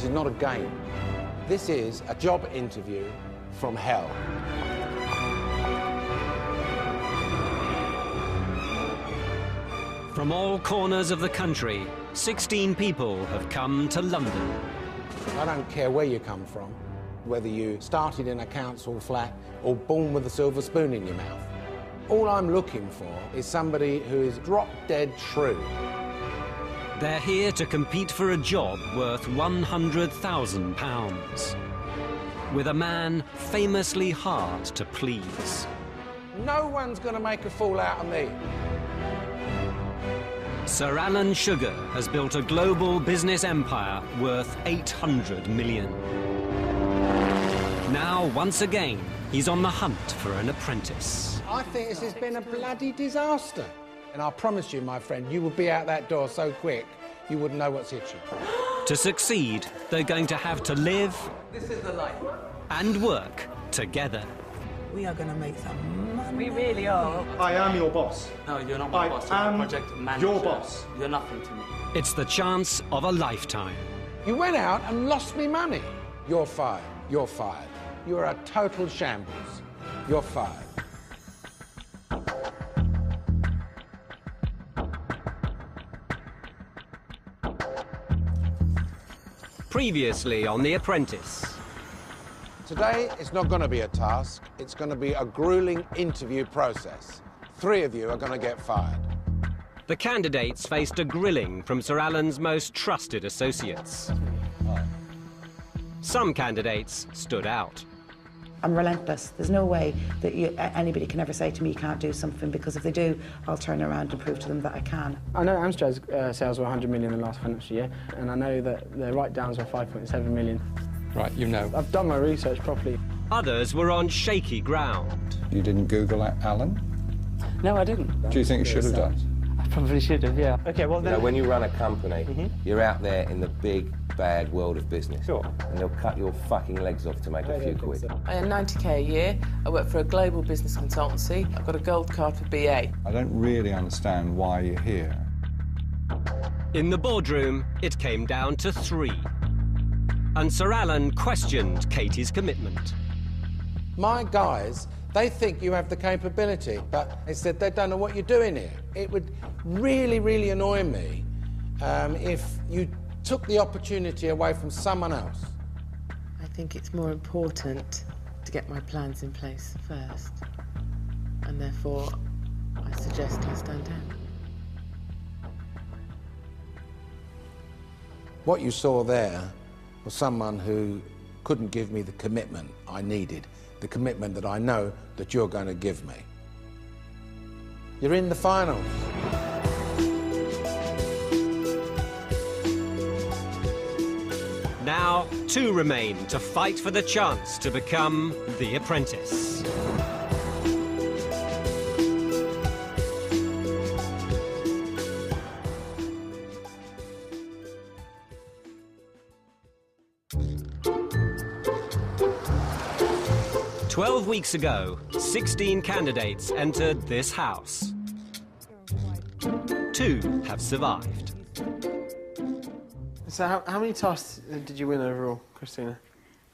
This is not a game. This is a job interview from hell. From all corners of the country, 16 people have come to London. I don't care where you come from, whether you started in a council flat or born with a silver spoon in your mouth. All I'm looking for is somebody who is drop-dead true. They're here to compete for a job worth £100,000, with a man famously hard to please. No one's going to make a fool out of me. Sir Alan Sugar has built a global business empire worth 800 million. Now, once again, he's on the hunt for an apprentice. I think this has been a bloody disaster. And I promise you, my friend, you will be out that door so quick, you wouldn't know what's hit you. To succeed, they're going to have to live This is the life. and work together. We are going to make some money. We really are. I am your boss. No, you're not my boss. You're am my project manager. your boss. You're nothing to me. It's the chance of a lifetime. You went out and lost me money. You're fired. You're fired. You're a total shambles. You're fired. Previously on The Apprentice. Today, it's not going to be a task. It's going to be a grueling interview process. 3 of you are going to get fired. The candidates faced a grilling from Sir Alan's most trusted associates. Some candidates stood out. I'm relentless. There's no way that anybody can ever say to me you can't do something, because if they do, I'll turn around and prove to them that I can. I know Amstrad's sales were 100 million in the last financial year, and I know that their write-downs were 5.7 million. Right, you know. I've done my research properly. Others were on shaky ground. You didn't Google Alan? No, I didn't. Do you think you should have done? I probably should have, yeah. OK, well You then... know, when you run a company, you're out there in the big, bad world of business. Sure. And they'll cut your fucking legs off to make a few quid. I earn 90k a year. I work for a global business consultancy. I've got a gold card for BA. I don't really understand why you're here. In the boardroom, it came down to 3. And Sir Alan questioned Katie's commitment. My guys, they think you have the capability, but they said they don't know what you're doing here. It would really, really annoy me if you took the opportunity away from someone else. I think it's more important to get my plans in place first. And therefore, I suggest I stand down. What you saw there was someone who couldn't give me the commitment I needed, the commitment that I know that you're going to give me. You're in the finals. Now, 2 remain to fight for the chance to become the apprentice. "12 weeks ago, 16 candidates entered this house. 2 have survived. So how many tasks did you win overall, Christina?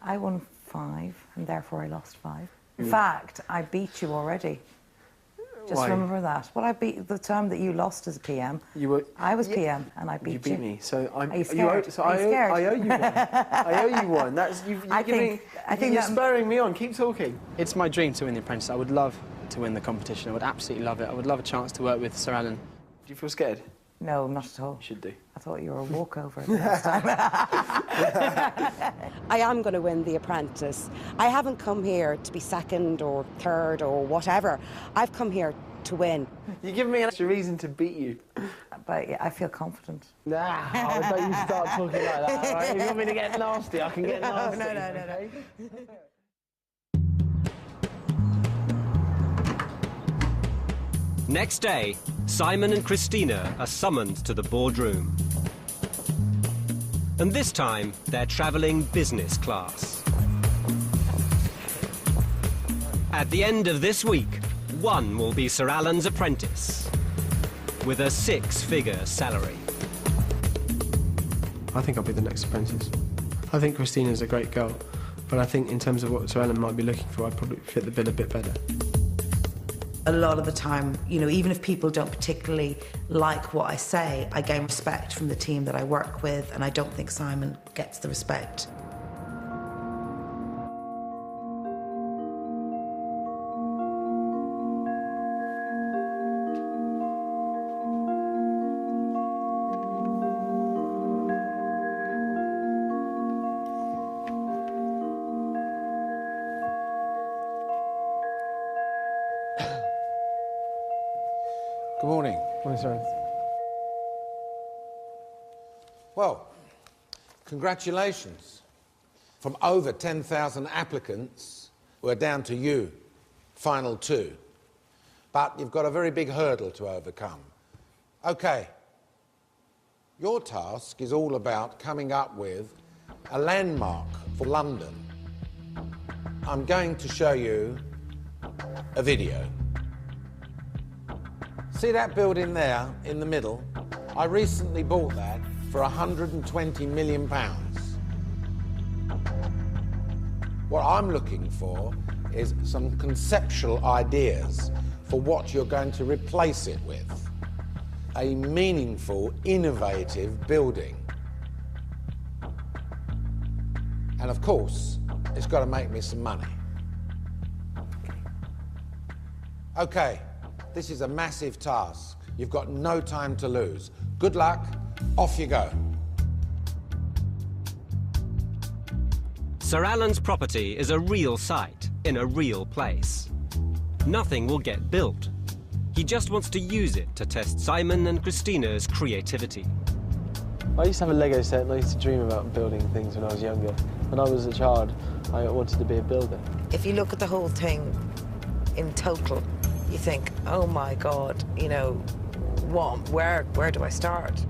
I won 5, and therefore I lost 5. In fact, I beat you already. Just Why? remember that. Well, I beat the term that you lost as PM. You were... I was PM, and I beat you. You beat me, so I'm... Are you scared? So Are you scared? I owe you one. I owe you one. That's... I think you're that... spurring me on. Keep talking. It's my dream to win The Apprentice. I would love to win the competition. I would absolutely love it. I would love a chance to work with Sir Alan. Do you feel scared? No, not at all. You should do. I thought you were a walkover last time. I am going to win The Apprentice. I haven't come here to be second or third or whatever. I've come here to win. You give me an extra reason to beat you. But yeah, I feel confident. Nah, don't you start talking like that, right? If you want me to get nasty, I can get nasty. No. Next day, Simon and Christina are summoned to the boardroom. And this time, they're travelling business class. At the end of this week, one will be Sir Alan's apprentice, with a 6-figure salary. I think I'll be the next apprentice. I think Christina's a great girl, but I think in terms of what Sir Alan might be looking for, I'd probably fit the bill a bit better. A lot of the time, you know, even if people don't particularly like what I say, I gain respect from the team that I work with, and I don't think Simon gets the respect. Good morning. Morning, Sir Alan. Well, congratulations. From over 10,000 applicants, we're down to you, final 2. But you've got a very big hurdle to overcome. OK, your task is all about coming up with a landmark for London. I'm going to show you a video. See that building there in the middle? I recently bought that for £120 million. What I'm looking for is some conceptual ideas for what you're going to replace it with. A meaningful, innovative building. And of course, it's got to make me some money. Okay. This is a massive task. You've got no time to lose. Good luck, off you go. Sir Alan's property is a real site in a real place. Nothing will get built. He just wants to use it to test Simon and Christina's creativity. I used to have a Lego set and I used to dream about building things when I was younger. When I was a child, I wanted to be a builder. If you look at the whole thing in total, you think, oh my God, you know, where do I start?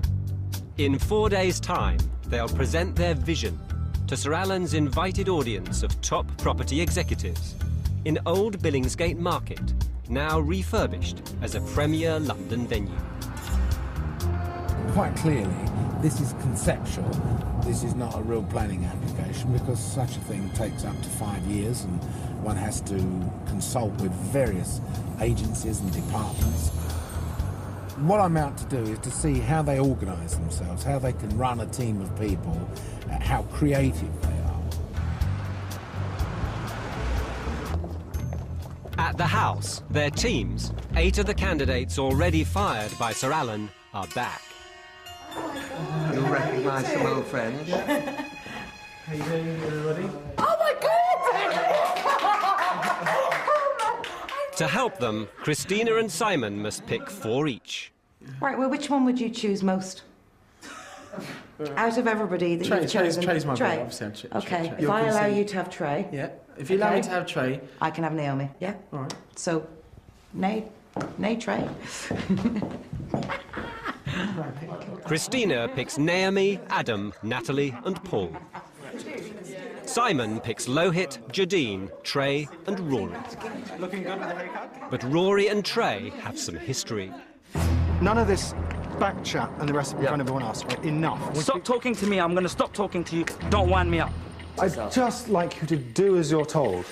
In 4 days' time, they'll present their vision to Sir Alan's invited audience of top property executives in Old Billingsgate Market, now refurbished as a premier London venue. Quite clearly, this is conceptual. This is not a real planning application because such a thing takes up to 5 years and one has to consult with various agencies and departments. What I'm out to do is to see how they organise themselves, how they can run a team of people, how creative they are. At the House, their teams, 8 of the candidates already fired by Sir Alan, are back. You'll recognise some old friends. How you doing, everybody? Oh my God! To help them, Christina and Simon must pick 4 each. Right, well, which one would you choose most? Out of everybody that you've chosen? Trey's my Trey. brother, obviously. Okay, if I allow you to have Trey... Yeah, if you allow me to have Trey... I can have Naomi, yeah? All right. So, nay Trey. Christina picks Naomi, Adam, Natalie and Paul. Simon picks Lohit, Jadine, Trey and Rory. Looking good with the haircut? But Rory and Trey have some history. None of this back chat and the rest of it in front of everyone else, right? Enough. Stop talking to me. I'm going to stop talking to you. Don't wind me up. I'd just like you to do as you're told.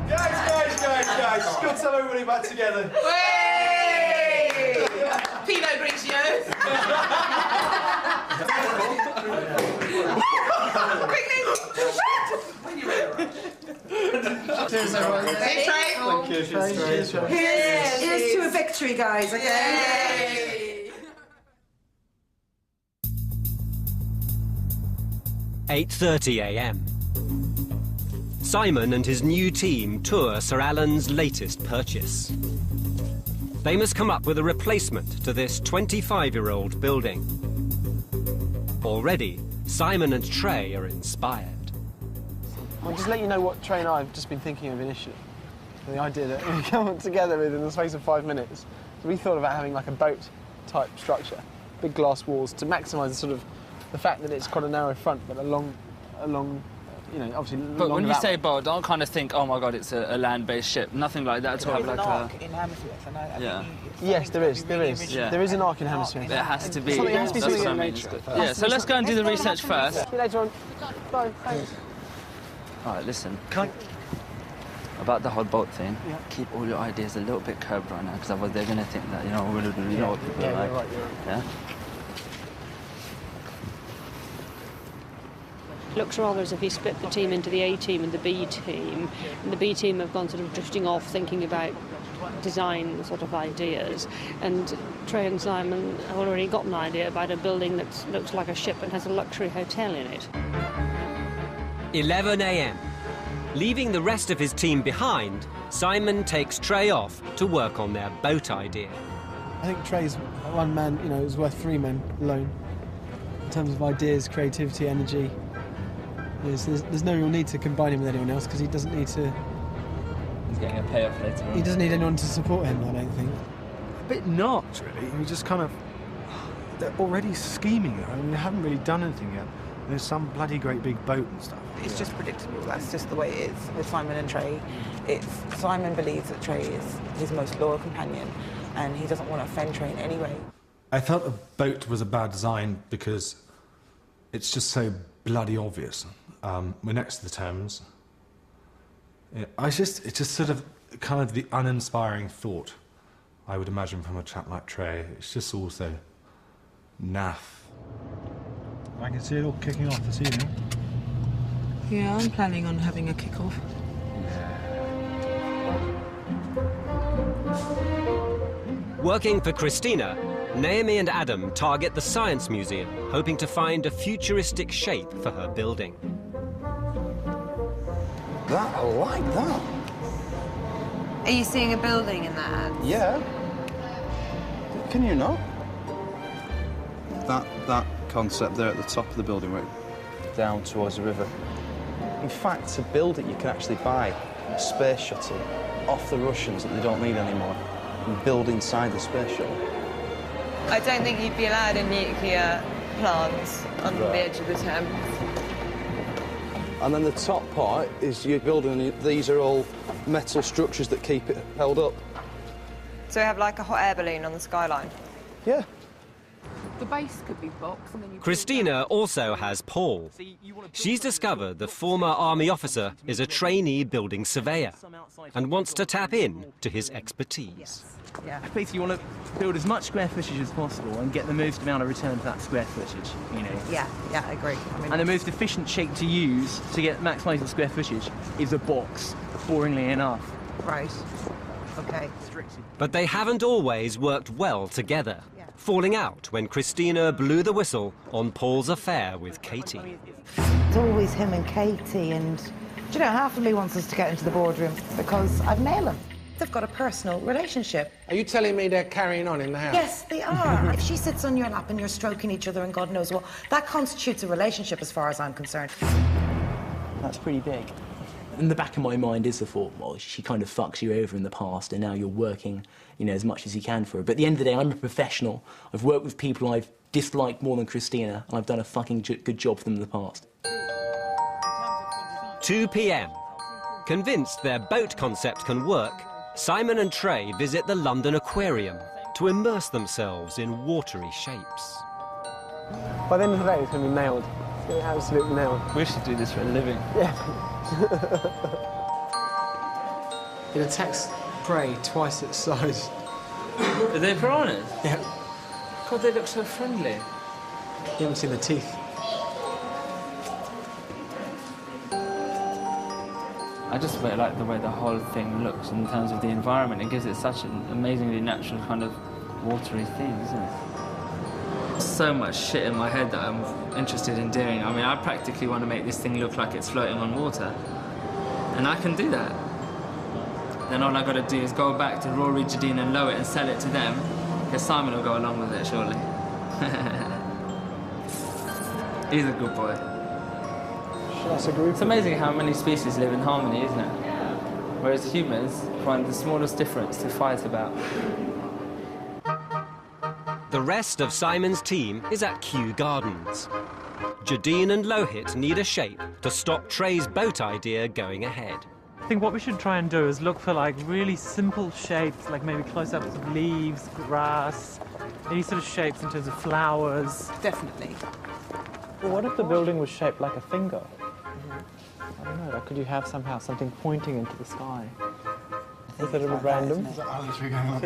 Guys, it's good to have everybody back together. Hey! Pinot Grigio. Cheers, everyone. Hey, Trey. Thank you. Cheers. Here's to a victory, guys. Yay! 8:30 a.m. Simon and his new team tour Sir Alan's latest purchase. They must come up with a replacement to this 25-year-old building. Already, Simon and Trey are inspired. I'll just let you know what Trey and I have just been thinking of initially. The idea that we come together within the space of 5 minutes. So we thought about having like a boat-type structure, big glass walls, to maximise the sort of the fact that it's quite a narrow front, but a long, you know, obviously. But when you that say way. boat, don't kind of think, oh my God, it's a land-based ship. Nothing like that. To have like a. In Hammersmith, and Yeah. Yes, there is. Yeah. There is an arc in Hammersmith. It has to be. It has to be That's something what I in mean. nature. Yeah. So let's go and do the research first. See you later on. Bye, thanks. All right, listen. About the whole boat thing, keep all your ideas a little bit curbed right now, because otherwise they're going to think that, you know what people are like. You're right, you're right. Yeah? Looks rather as if he split the team into the A team and the B team. And the B team have gone sort of drifting off, thinking about design sort of ideas. And Trey and Simon have already got an idea about a building that looks like a ship and has a luxury hotel in it. 11 a.m. Leaving the rest of his team behind, Simon takes Trey off to work on their boat idea. I think Trey's one man, you know, is worth 3 men alone. In terms of ideas, creativity, energy. There's no real need to combine him with anyone else because he doesn't need to... He's getting a payoff later on. He doesn't need anyone to support him, I don't think. A bit not, really. He just kind of... They're already scheming. I mean, they haven't really done anything yet. There's some bloody great big boat and stuff. It's just predictable. That's just the way it is with Simon and Trey. Simon believes that Trey is his most loyal companion and he doesn't want to offend Trey in any way. I felt a boat was a bad design because it's just so bloody obvious. We're next to the Thames. It's just sort of kind of the uninspiring thought I would imagine from a chap like Trey. It's just all so naff. I can see it all kicking off this evening. Yeah, I'm planning on having a kick-off. Working for Christina, Naomi and Adam target the Science Museum, hoping to find a futuristic shape for her building. I like that. Are you seeing a building in that? Yeah. Can you not? That concept there at the top of the building, right down towards the river. In fact, to build it, you can actually buy a space shuttle off the Russians that they don't need anymore and build inside the space shuttle. I don't think you'd be allowed a nuclear plant on the edge of the Thames. And then the top part is your building. These are all metal structures that keep it held up. So we have like a hot air balloon on the skyline? Yeah. The base could be box, and then you... Christina also has Paul. She's discovered the former army officer is a trainee building surveyor and wants to tap in to his expertise. Yeah. Basically, you want to build as much square footage as possible and get the most amount of return for that square footage, you know. Yeah, I agree. And the most efficient shape to use to get maximise the square footage is a box, boringly enough. Right. Okay. But they haven't always worked well together, falling out when Christina blew the whistle on Paul's affair with Katie. It's always him and Katie, and, do you know, half of me wants us to get into the boardroom because I've nailed them. They've got a personal relationship. Are you telling me they're carrying on in the house? Yes, they are. If she sits on your lap and you're stroking each other and God knows what, that constitutes a relationship as far as I'm concerned. That's pretty big. In the back of my mind is the thought, well, she kind of fucks you over in the past and now you're working, you know, as much as you can for her. But at the end of the day, I'm a professional. I've worked with people I've disliked more than Christina, and I've done a fucking good job for them in the past. 2 p.m. Convinced their boat concept can work, Simon and Trey visit the London Aquarium to immerse themselves in watery shapes. By the end of the day, it's going to be nailed. It's going to be absolutely nailed. We should do this for a living. Yeah. It attacks prey twice its size. Are they piranhas? Yeah. God, they look so friendly. You haven't seen the teeth. I just really like the way the whole thing looks in terms of the environment. It gives it such an amazingly natural kind of watery theme, isn't it? So much shit in my head that I'm interested in doing. I mean, I practically want to make this thing look like it's floating on water. And I can do that. Then all I got to do is go back to Rory, Jadine and Lowe it and sell it to them, because Simon will go along with it, surely. He's a good boy. It's amazing how many species live in harmony, isn't it? Whereas humans find the smallest difference to fight about. The rest of Simon's team is at Kew Gardens. Jadine and Lohit need a shape to stop Trey's boat idea going ahead. I think what we should try and do is look for like really simple shapes, like maybe close-ups of leaves, grass, any sort of shapes in terms of flowers. Definitely. But what if the building was shaped like a finger? I don't know, like, could you have somehow something pointing into the sky? Is that a bit random? Is that how this going on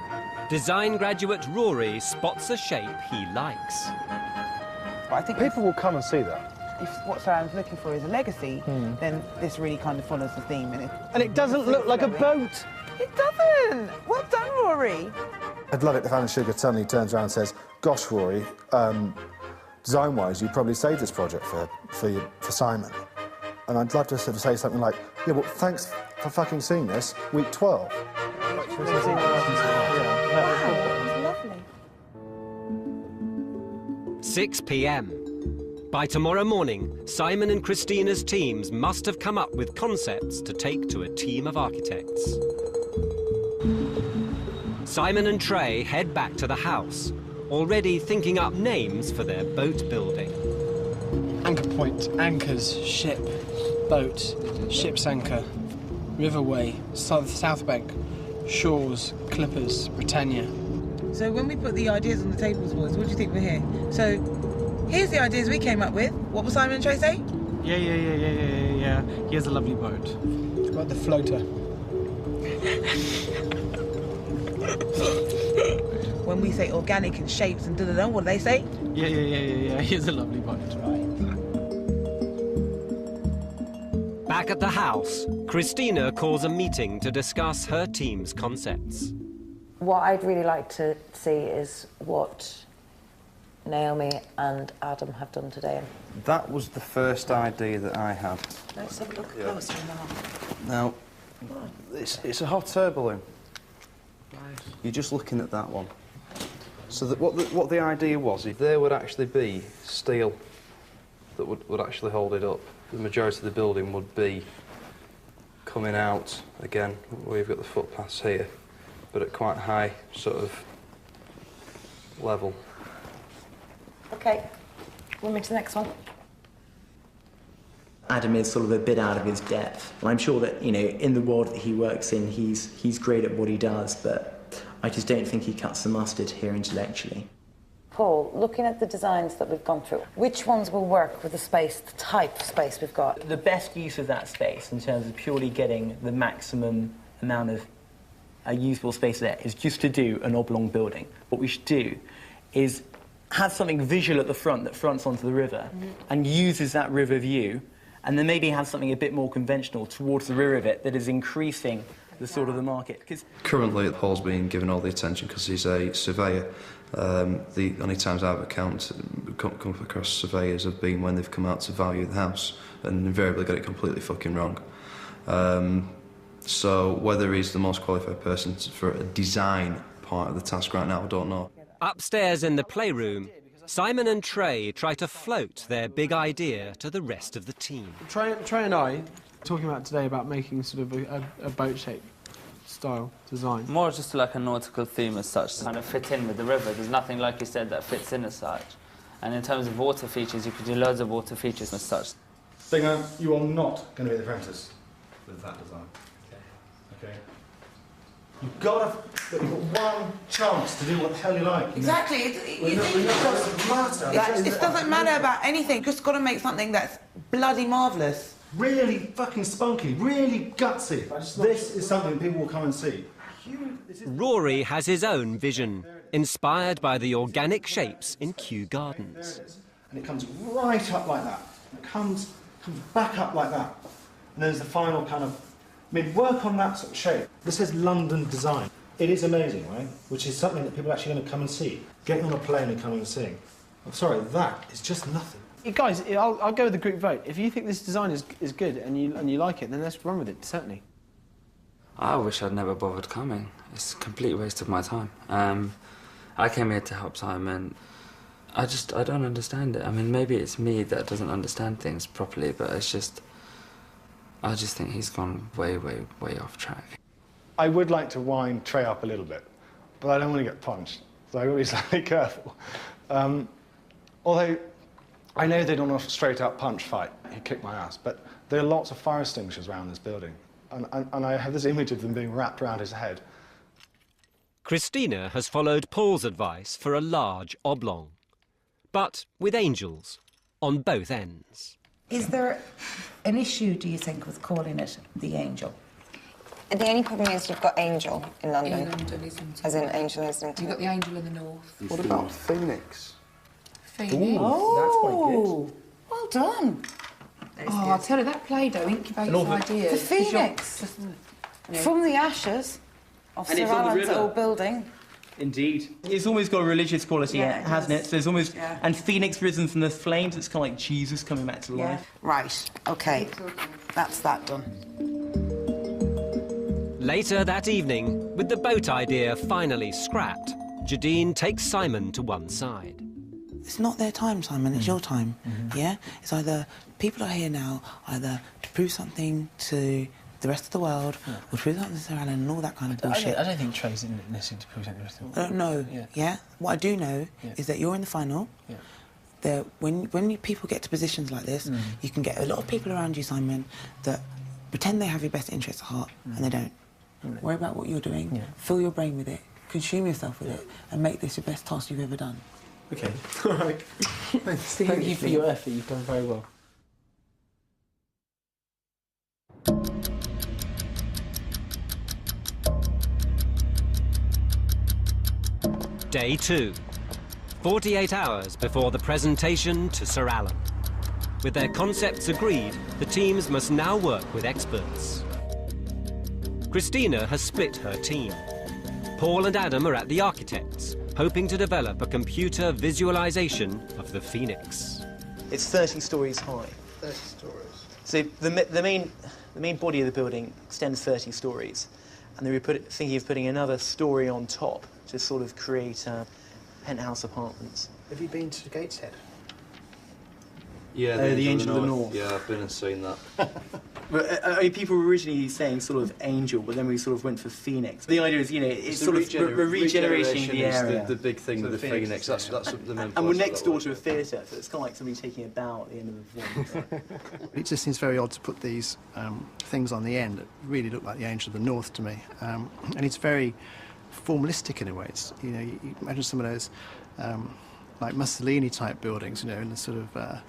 now? Design graduate Rory spots a shape he likes. But I think people will come and see that. If what Sarah's looking for is a legacy, then this really kind of follows the theme. And it doesn't look like a boat. It doesn't! Well done, Rory. I'd love it if Alan Sugar suddenly turns around and says, gosh, Rory, design-wise, you'd probably save this project for Simon. And I'd love to sort of say something like, yeah, well, thanks for fucking seeing this, week 12. 6 p.m. By tomorrow morning, Simon and Christina's teams must have come up with concepts to take to a team of architects. Simon and Trey head back to the house, already thinking up names for their boat building. Anchor point, anchors, ship, boat, ship's anchor, riverway, south bank, shores, clippers, Britannia. So when we put the ideas on the tables, boys, what do you think we're here? So here's the ideas we came up with. What will Simon and Trey say? Yeah. Here's a lovely boat. What about the floater? When we say organic and shapes and da-da-da, what do they say? Yeah. Here's a lovely boat. Back at the house, Christina calls a meeting to discuss her team's concepts. What I'd really like to see is what Naomi and Adam have done today. That was the first idea that I had. Let's have a look closer Now, it's a hot air balloon. You're just looking at that one. So what the idea was, if there would actually be steel that would actually hold it up, the majority of the building would be coming out, again, where you've got the footpaths here, but at quite high sort of level. OK, we'll move to the next one. Adam is sort of a bit out of his depth. And I'm sure that, you know, in the world that he works in, he's great at what he does, but I just don't think he cuts the mustard here intellectually. Paul, looking at the designs that we've gone through, which ones will work with the space, the type of space we've got? The best use of that space, in terms of purely getting the maximum amount of usable space there, is just to do an oblong building. What we should do is have something visual at the front that fronts onto the river and uses that river view, and then maybe have something a bit more conventional towards the rear of it that is increasing the sort of the market. Currently, Paul's being given all the attention because he's a surveyor. The only times I've come across surveyors have been when they've come out to value the house and invariably got it completely fucking wrong. So whether he's the most qualified person for a design part of the task right now, I don't know. Upstairs in the playroom, Simon and Trey try to float their big idea to the rest of the team. Trey and I talking about today about making sort of a boat shape style design. More just like a nautical theme as such, to kind of fit in with the river. There's nothing, like you said, that fits in as such. And in terms of water features, you could do loads of water features as such. Bingo, you are not going to be the apprentice with that design. Okay. You've got one chance to do what the hell you like. Exactly. It doesn't matter about anything. Just got to make something that's bloody marvellous. Really fucking spunky, really gutsy. This is something people will come and see. Rory has his own vision, inspired by the organic shapes in Kew Gardens. And it comes right up like that. It comes back up like that. And there's the final kind of... I mean, work on that sort of shape. This says London design. It is amazing, right? Which is something that people are actually going to come and see. Getting on a plane and coming and seeing. I'm sorry, that is just nothing. Guys, I'll go with the group vote. If you think this design is good and you like it, then let's run with it, certainly. I wish I'd never bothered coming. It's a complete waste of my time. I came here to help Simon. I don't understand it. I mean, maybe it's me that doesn't understand things properly, but it's just... I just think he's gone way, way, way off track. I would like to wind Trey up a little bit, but I don't want to get punched, so I've got to be slightly careful. Although, I know they don't want a straight-up punch fight. He kicked my ass, but there are lots of fire extinguishers around this building, and I have this image of them being wrapped around his head. Christina has followed Paul's advice for a large oblong, but with angels on both ends. Is there an issue, do you think, with calling it the Angel? The only problem is you've got Angel in London. In London, Islington. As in Angel Islington. You've got the Angel in the north. What about Phoenix? Phoenix. Oh, well done. Oh, I'll tell you, that Play-Doh incubates ideas. The Phoenix. From the ashes of Sir Alan's old building. Indeed. It's almost got a religious quality, hasn't it? So it's almost... And Phoenix risen from the flames, it's kind of like Jesus coming back to life. Right, OK. That's that done. Later that evening, with the boat idea finally scrapped, Jadine takes Simon to one side. It's not their time, Simon, it's your time, yeah? It's either people are here now, either to prove something to the rest of the world, or to prove something to Sir Alan and all that kind of bullshit. I don't think Trey's necessary to prove something to the rest of the world. I don't know, yeah? What I do know is that you're in the final. That when people get to positions like this, you can get a lot of people around you, Simon, that pretend they have your best interests at heart, and they don't. Worry about what you're doing, fill your brain with it, consume yourself with it, and make this your best task you've ever done. OK, all right. Thank you for your effort, you've done very well. Day 2. 48 hours before the presentation to Sir Alan. With their concepts agreed, the teams must now work with experts. Christina has split her team. Paul and Adam are at the architects, hoping to develop a computer visualization of the Phoenix. It's 30 stories high. 30 stories. So the main body of the building extends 30 stories, and they were thinking of putting another story on top to sort of create penthouse apartments. Have you been to Gateshead? Yeah, the Angel of the North. Yeah, I've been and seen that. But people were originally saying sort of Angel, but then we sort of went for Phoenix. The idea is, you know, it's sort of regeneration the area. The big thing with the Phoenix. That's the main. And we're next door to a theatre, so it's kind of like somebody taking a bow at the end of the film. It just seems very odd to put these things on the end that really look like the Angel of the North to me, and it's very formalistic in a way. It's, you know, you imagine some of those like Mussolini-type buildings, you know, in the sort of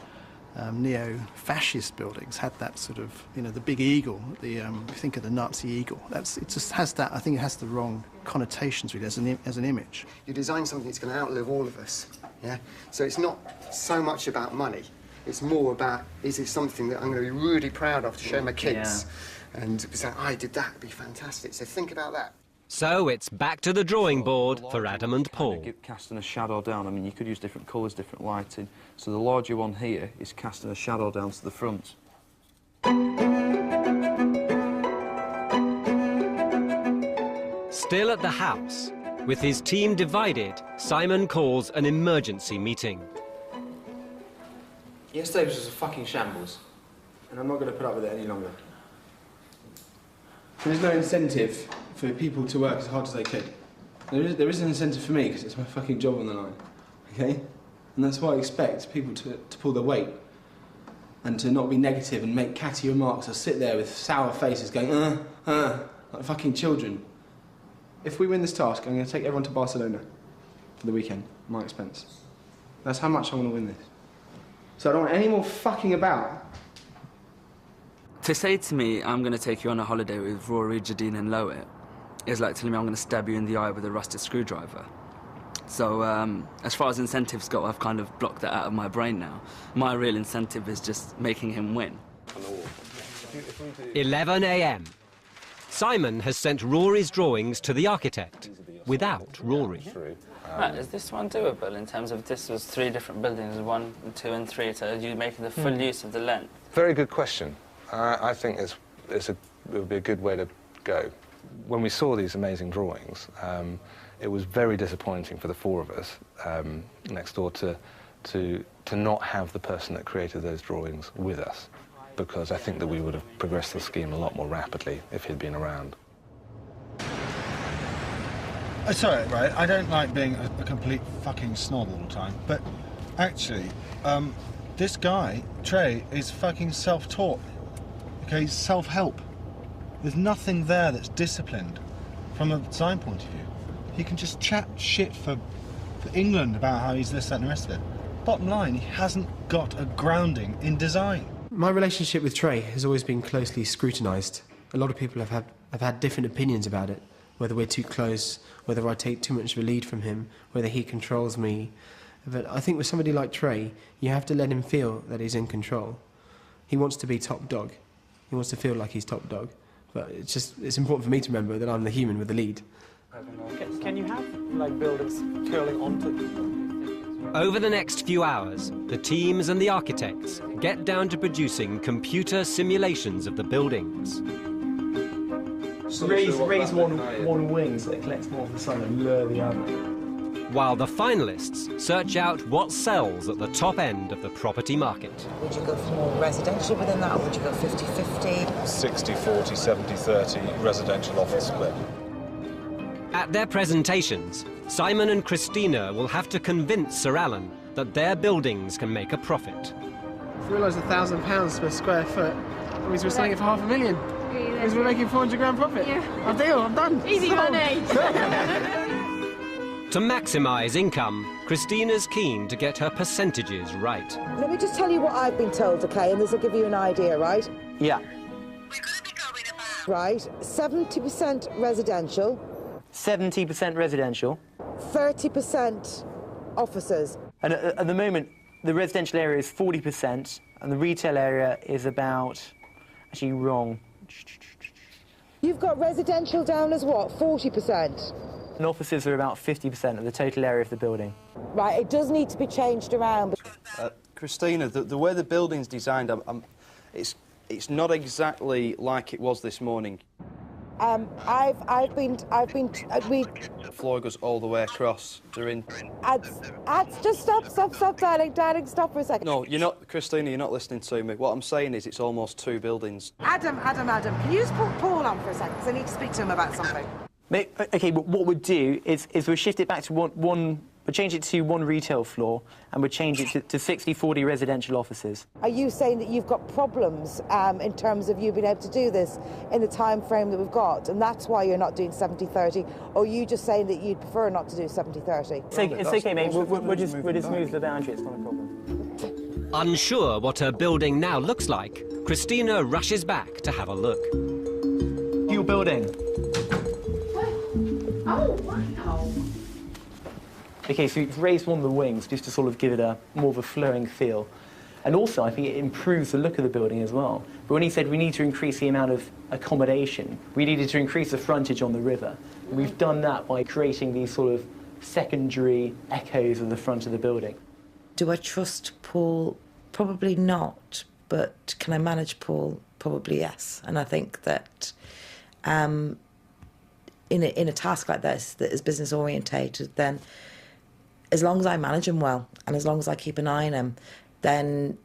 neo-fascist buildings had that sort of, you know, the big eagle, the think of the Nazi eagle. It just has that. I think it has the wrong connotations really as an image. You design something that's going to outlive all of us, yeah. So it's not so much about money. It's more about, is it something that I'm going to be really proud of to show my kids, and say, I did that. It'd be fantastic. So think about that. So it's back to the drawing board for Adam and Paul. Casting a shadow down. I mean, you could use different colours, different lighting. So the larger one here is casting a shadow down to the front. Still at the house, with his team divided, Simon calls an emergency meeting. Yesterday was just a fucking shambles, and I'm not going to put up with it any longer. There's no incentive for people to work as hard as they could. There is an incentive for me because it's my fucking job on the line, okay? And that's why I expect people to pull their weight and to not be negative and make catty remarks or sit there with sour faces going, like fucking children. If we win this task, I'm going to take everyone to Barcelona for the weekend, at my expense. That's how much I want to win this. So I don't want any more fucking about. To say to me, I'm going to take you on a holiday with Rory, Jadine and Loet is like telling me I'm going to stab you in the eye with a rusted screwdriver. So as far as incentives go, I've kind of blocked that out of my brain now. My real incentive is just making him win. 11 a.m. Simon has sent Rory's drawings to the architect without Rory. Right, is this one doable in terms of this was 3 different buildings, 1, 2 and 3, so you're making the full use of the length? Very good question. I think it would be a good way to go. When we saw these amazing drawings, it was very disappointing for the 4 of us next door to not have the person that created those drawings with us, because I think that we would have progressed the scheme a lot more rapidly if he'd been around. Sorry, right, I don't like being a complete fucking snob all the time, but actually, this guy, Trey, is fucking self-taught. Okay, he's self-help. There's nothing there that's disciplined from a design point of view. He can just chat shit for England about how he's this, that and the rest of it. Bottom line, he hasn't got a grounding in design. My relationship with Trey has always been closely scrutinised. A lot of people have had different opinions about it, whether we're too close, whether I take too much of a lead from him, whether he controls me. But I think with somebody like Trey, you have to let him feel that he's in control. He wants to be top dog. He wants to feel like he's top dog. But it's important for me to remember that I'm the human with the lead. Can you have, like, buildings curling onto... Over the next few hours, the teams and the architects get down to producing computer simulations of the buildings. Raise one wing so it collects more of the sun and lure the other. While the finalists search out what sells at the top end of the property market. Would you go for more residential within that, or would you go 50-50? 60-40, 70-30 residential office split. At their presentations, Simon and Christina will have to convince Sir Alan that their buildings can make a profit. I realised £1,000 per square foot. That means we're selling it for $500,000. That means we're making £400 profit. Yeah. Deal, I'm done. Easy money. To maximise income, Christina's keen to get her percentages right. Let me just tell you what I've been told, OK, and this will give you an idea, right? Yeah. Right, 70% residential. 70% residential. 30% offices. And at the moment, the residential area is 40%, and the retail area is about... Actually, wrong. You've got residential down as what, 40%? And offices are about 50% of the total area of the building. Right, it does need to be changed around. Christina, the way the building's designed, it's not exactly like it was this morning. The floor goes all the way across. They're in... Just stop, darling, stop for a second. No, you're not, Christina, you're not listening to me. What I'm saying is it's almost 2 buildings. Adam, can you just put Paul on for a second, because I need to speak to him about something. OK, but what we'll do is we'll shift it back to we'll change it to 1 retail floor, and we'll change it to 60-40 residential offices. Are you saying that you've got problems in terms of you being able to do this in the time frame that we've got, and that's why you're not doing 70-30, or are you just saying that you'd prefer not to do 70-30? It's OK, mate. We'll just move the boundary. It's not a problem. Unsure what her building now looks like, Christina rushes back to have a look. Your building. Oh, wow. OK, so you've raised one of the wings just to sort of give it a more of a flowing feel. And also, I think it improves the look of the building as well. But when he said we need to increase the amount of accommodation, we needed to increase the frontage on the river. And we've done that by creating these sort of secondary echoes of the front of the building. Do I trust Paul? Probably not. But can I manage Paul? Probably yes. And I think that in a task like this that is business orientated, then as long as I manage him well and as long as I keep an eye on him, then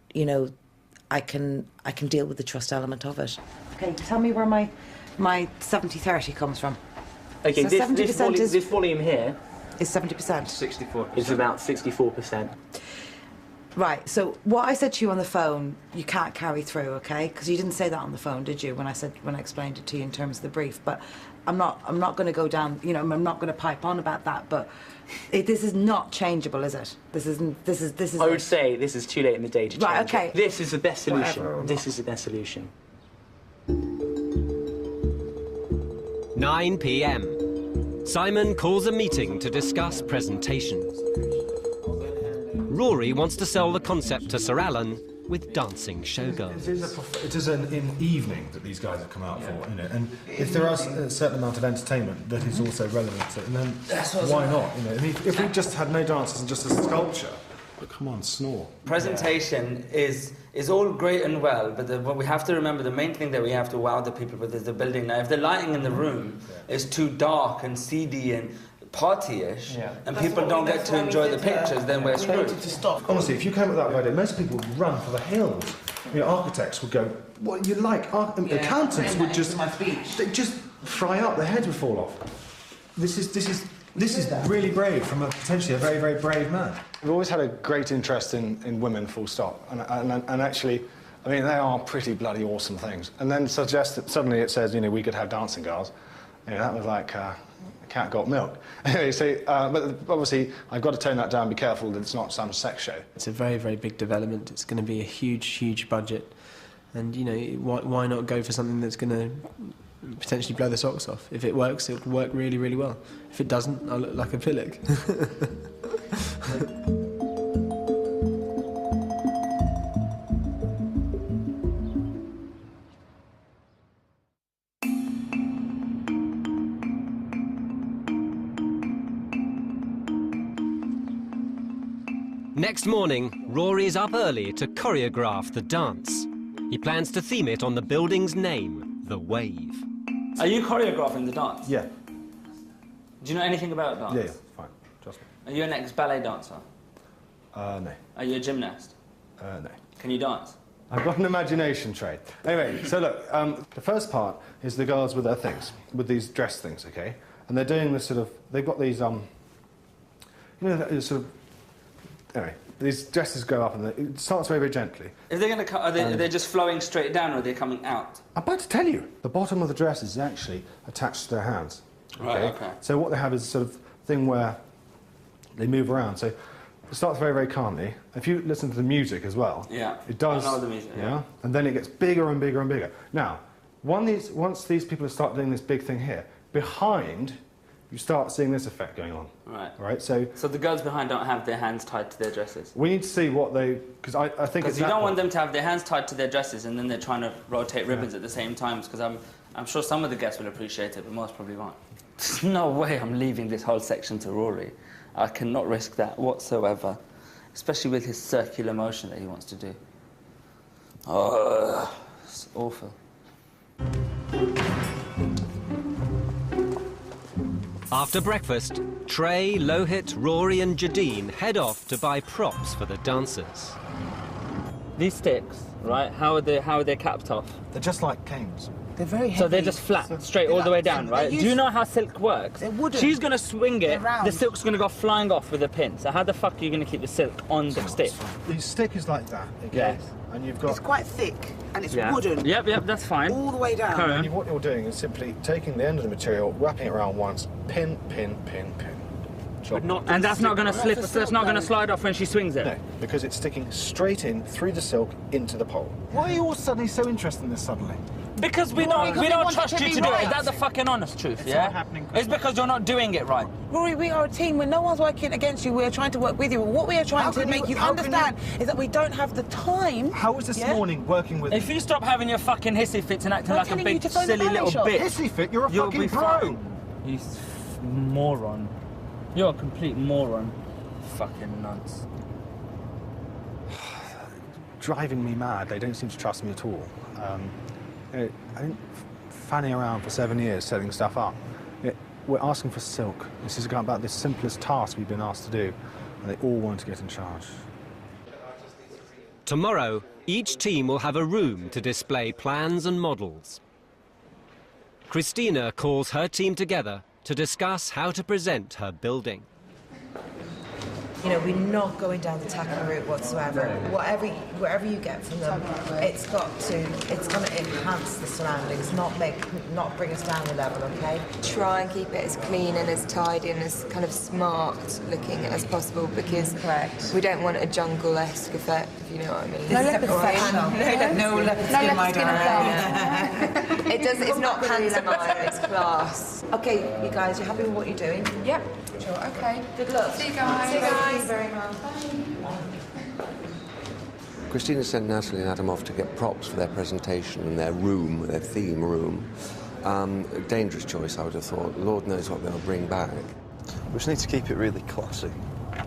I can deal with the trust element of it. Okay, tell me where my 70-30 comes from. Okay, so this volume here is 70%. 64%. It's about 64%. Right, so what I said to you on the phone, you can't carry through, okay? Because you didn't say that on the phone, did you? When I explained it to you in terms of the brief, but I'm not going to go down. I'm not going to pipe on about that. But this is not changeable, is it? This is. I would say this is too late in the day to change. Right, okay. This is the best solution. Whatever. This is the best solution. 9 p.m. Simon calls a meeting to discuss presentations. Rory wants to sell the concept to Sir Alan with dancing showgirls. It is an evening that these guys have come out for, and if there is a certain amount of entertainment that is also relevant to it, then why not? If we just had no dancers and just a sculpture, but come on, snore. Presentation is all great and well, but what we have to remember, the main thing that we have to wow the people with is the building. Now, if the lighting in the room is too dark and seedy and party-ish, and people don't get to enjoy the pictures, then we're screwed. Honestly, if you came up with that idea, most people would run for the hills. Architects would go, what you like? Accountants would just fry up, their heads would fall off. This is really brave from potentially a very, very brave man. We've always had a great interest in women, full stop, and actually, they are pretty bloody awesome things. And then suddenly it says, we could have dancing girls. That was like, cat got milk. Anyway, so, but obviously I've got to tone that down, be careful that it's not some sex show. It's a very, very big development. It's going to be a huge, huge budget. And, you know, why not go for something that's going to potentially blow the socks off? If it works, it'll work really, really well. If it doesn't, I'll look like a pillock. Next morning, Rory's up early to choreograph the dance. He plans to theme it on the building's name, the Wave. Are you choreographing the dance? Yeah. Do you know anything about dance? Yeah, fine. Trust me. Are you an ex-ballet dancer? No. Are you a gymnast? No. Can you dance? I've got an imagination trait. Anyway, so look, the first part is the girls with their things, with these dress things, okay? And they're doing this sort of, they've got these, you know, sort of, anyway, these dresses go up and it starts very, very gently. If they're going to, are they just flowing straight down or are they coming out? I'm about to tell you. The bottom of the dress is actually attached to their hands. Okay? Right, okay. So what they have is a sort of thing where they move around. So it starts very, very calmly. If you listen to the music as well, Yeah. it does. I know the music, yeah. And then it gets bigger and bigger and bigger. Now, once these people start doing this big thing here, behind, you start seeing this effect going on. Right. Right. So the girls behind don't have their hands tied to their dresses? we need to see what they, because I think Because you don't want them to have their hands tied to their dresses and then they're trying to rotate ribbons at the same time, because I'm sure some of the guests will appreciate it, but most probably won't. There's no way I'm leaving this whole section to Rory. I cannot risk that whatsoever, especially with his circular motion that he wants to do. Oh, it's awful. After breakfast, Trey, Lohit, Rory and Jadine head off to buy props for the dancers. These sticks, right, how are they capped off? They're just like canes. They're very heavy. So they're just flat, straight all the way down, right? Do you know how silk works? They're wooden. She's going to swing it, They're round. the silk's going to go flying off with a pin. So how the fuck are you going to keep the silk on the stick? The stick is like that, okay? Yes. And you've got... It's quite thick and it's Yeah. wooden. Yep, that's fine. All the way down. And what you're doing is simply taking the end of the material, wrapping it around once, pin, pin, pin, pin. And that's not going to slip, that's not going to slide off when she swings it? No, because it's sticking straight in through the silk into the pole. Why are you all suddenly so interested in this suddenly? Because we don't trust you to do it. Is that the fucking honest truth, It's yeah? not happening. It's because you're not doing it right. Rory, we are a team. When no one's working against you, we're trying to work with you. And what we are trying to make you understand is that we don't have the time. How was this morning working with If you stop having your fucking hissy fits and acting like a telling you big to phone the silly little ballet shop. bitch. Hissy fit? You're a You'll fucking be pro. fine. You moron. You're a complete moron. Fucking nuts. Driving me mad. They don't seem to trust me at all. I've been fanning around for 7 years setting stuff up. We're asking for silk. This is about the simplest task we've been asked to do, and they all want to get in charge. Tomorrow, each team will have a room to display plans and models. Christina calls her team together to discuss how to present her building. You know, we're not going down the tacky route whatsoever. Whatever you get from them, it's going to enhance the surroundings, not bring us down a level, okay? Try and keep it as clean and as tidy and as kind of smart looking as possible, because we don't want a jungle-esque effect, if you know what I mean. No leopard skin. No leopard skin, my darling. It's not pantomime, it's class. Okay, you guys, you happy with what you're doing? Yep. Sure, okay. Good luck. See you guys. See you guys. Thank you very much. Christina sent Natalie and Adam off to get props for their presentation in their room, their theme room. A dangerous choice, I would have thought. Lord knows what they'll bring back. We just need to keep it really classy.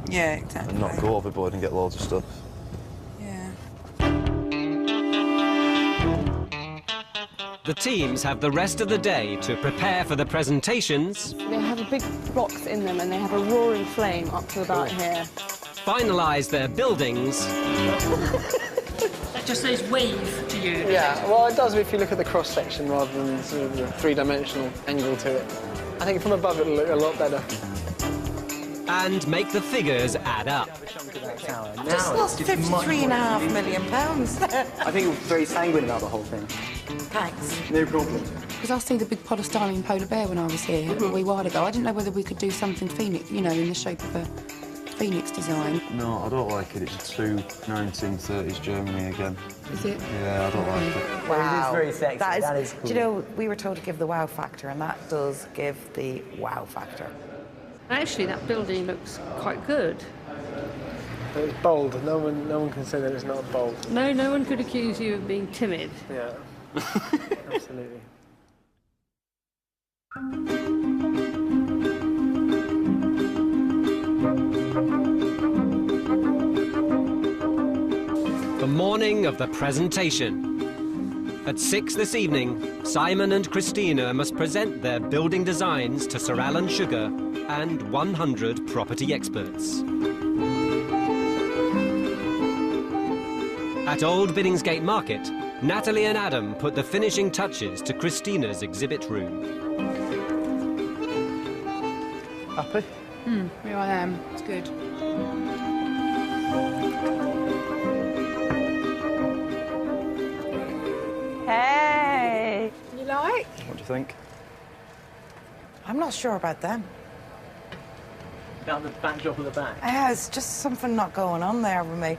Yeah, exactly. And not go overboard and get loads of stuff. Yeah. The teams have the rest of the day to prepare for the presentations. They have a big box in them and they have a roaring flame up to about here. Finalise their buildings. That just says wave to you. Yeah, well, it does if you look at the cross-section rather than sort of the three-dimensional angle to it. I think from above it'll look a lot better. and make the figures add up. Just lost £53.5 million. I think you're very sanguine about the whole thing. Thanks. No problem. Because I see the big polystyrene polar bear when I was here a wee while ago. I didn't know whether we could do something Phoenix, you know, in the shape of a Phoenix design. No, I don't like it. It's too 1930s Germany again. Is it? Yeah, I don't like it. Wow. It is very sexy. That is cool. Do you know, we were told to give the wow factor, and that does give the wow factor. Actually, that building looks quite good. It's bold. No one can say that it's not bold. No, no one could accuse you of being timid. Yeah. Absolutely. The morning of the presentation. At 6 this evening, Simon and Christina must present their building designs to Sir Alan Sugar and 100 property experts. At Old Billingsgate Market, Natalie and Adam put the finishing touches to Christina's exhibit room. Happy? Here I am. It's good. Hey! You like? What do you think? I'm not sure about them. About the backdrop at the back. Yeah, it's just something not going on there with me.